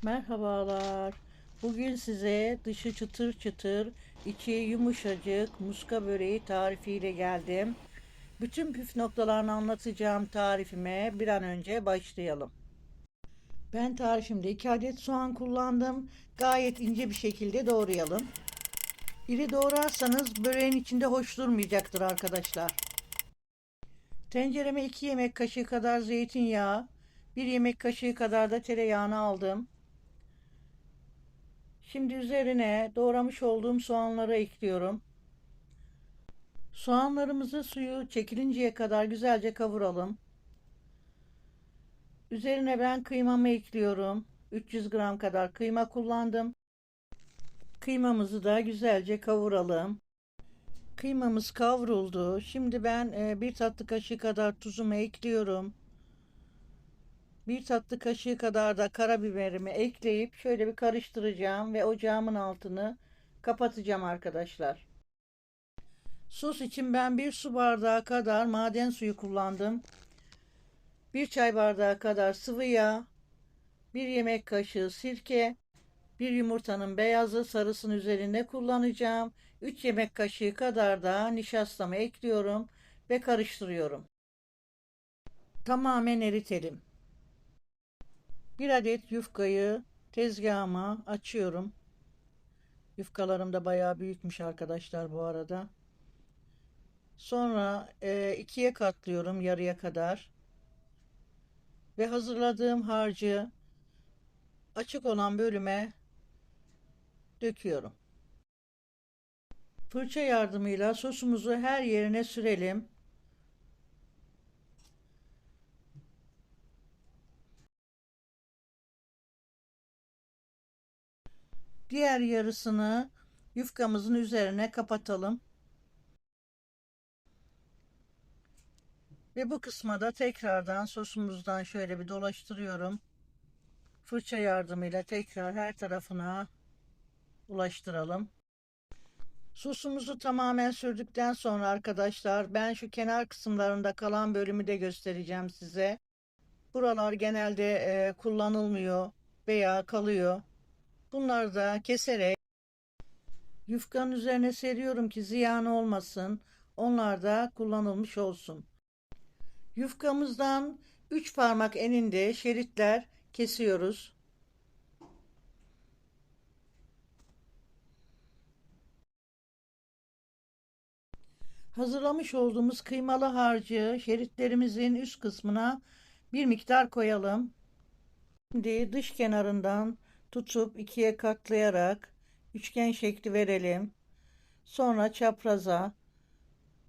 Merhabalar. Bugün size dışı çıtır çıtır, içi yumuşacık muska böreği tarifiyle geldim. Bütün püf noktalarını anlatacağım tarifime bir an önce başlayalım. Ben tarifimde 2 adet soğan kullandım. Gayet ince bir şekilde doğrayalım. İri doğrarsanız böreğin içinde hoş durmayacaktır arkadaşlar. Tencereme 2 yemek kaşığı kadar zeytinyağı, 1 yemek kaşığı kadar da tereyağını aldım. Şimdi üzerine doğramış olduğum soğanları ekliyorum. Soğanlarımızı suyu çekilinceye kadar güzelce kavuralım. Üzerine ben kıymamı ekliyorum. 300 gram kadar kıyma kullandım. Kıymamızı da güzelce kavuralım. Kıymamız kavruldu. Şimdi ben bir tatlı kaşığı kadar tuzumu ekliyorum. Bir tatlı kaşığı kadar da karabiberimi ekleyip şöyle bir karıştıracağım ve ocağımın altını kapatacağım arkadaşlar. Sos için ben bir su bardağı kadar maden suyu kullandım. Bir çay bardağı kadar sıvı yağ, bir yemek kaşığı sirke, bir yumurtanın beyazı sarısını üzerinde kullanacağım. 3 yemek kaşığı kadar da nişastamı ekliyorum ve karıştırıyorum. Tamamen eritelim. Bir adet yufkayı tezgahıma açıyorum. Yufkalarım da bayağı büyükmüş arkadaşlar bu arada. Sonra ikiye katlıyorum yarıya kadar. Ve hazırladığım harcı açık olan bölüme döküyorum. Fırça yardımıyla sosumuzu her yerine sürelim. Diğer yarısını yufkamızın üzerine kapatalım. Ve bu kısma da tekrardan sosumuzdan şöyle bir dolaştırıyorum. Fırça yardımıyla tekrar her tarafına ulaştıralım. Sosumuzu tamamen sürdükten sonra arkadaşlar ben şu kenar kısımlarında kalan bölümü de göstereceğim size. Buralar genelde kullanılmıyor veya kalıyor. Bunları da keserek yufkanın üzerine seriyorum ki ziyan olmasın. Onlar da kullanılmış olsun. Yufkamızdan 3 parmak eninde şeritler kesiyoruz. Hazırlamış olduğumuz kıymalı harcı şeritlerimizin üst kısmına bir miktar koyalım. Şimdi dış kenarından tutup ikiye katlayarak üçgen şekli verelim. Sonra çapraza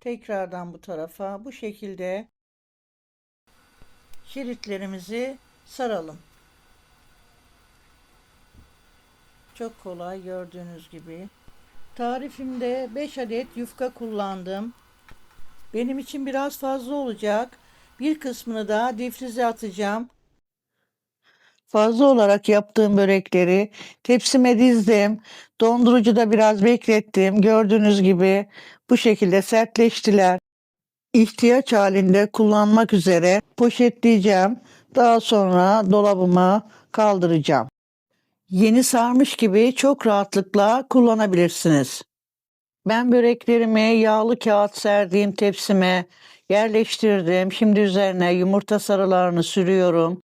tekrardan bu tarafa bu şekilde şeritlerimizi saralım. Çok kolay gördüğünüz gibi. Tarifimde 5 adet yufka kullandım. Benim için biraz fazla olacak. Bir kısmını da difrize atacağım. Fazla olarak yaptığım börekleri tepsime dizdim. Dondurucuda biraz beklettim. Gördüğünüz gibi bu şekilde sertleştiler. İhtiyaç halinde kullanmak üzere poşetleyeceğim. Daha sonra dolabıma kaldıracağım. Yeni sarmış gibi çok rahatlıkla kullanabilirsiniz. Ben böreklerimi yağlı kağıt serdiğim tepsime yerleştirdim. Şimdi üzerine yumurta sarılarını sürüyorum.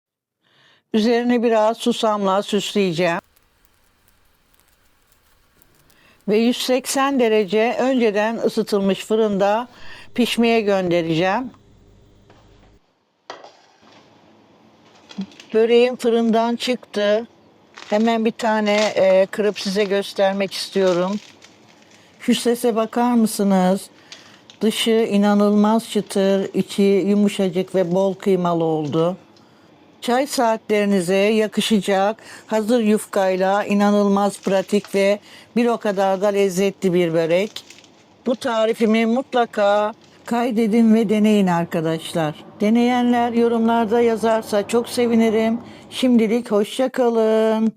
Üzerine biraz susamla süsleyeceğim. Ve 180 derece önceden ısıtılmış fırında pişmeye göndereceğim. Böreğim fırından çıktı. Hemen bir tane kırıp size göstermek istiyorum. Şu sese bakar mısınız? Dışı inanılmaz çıtır, içi yumuşacık ve bol kıymalı oldu. Çay saatlerinize yakışacak hazır yufkayla inanılmaz pratik ve bir o kadar da lezzetli bir börek. Bu tarifimi mutlaka kaydedin ve deneyin arkadaşlar. Deneyenler yorumlarda yazarsa çok sevinirim. Şimdilik hoşça kalın.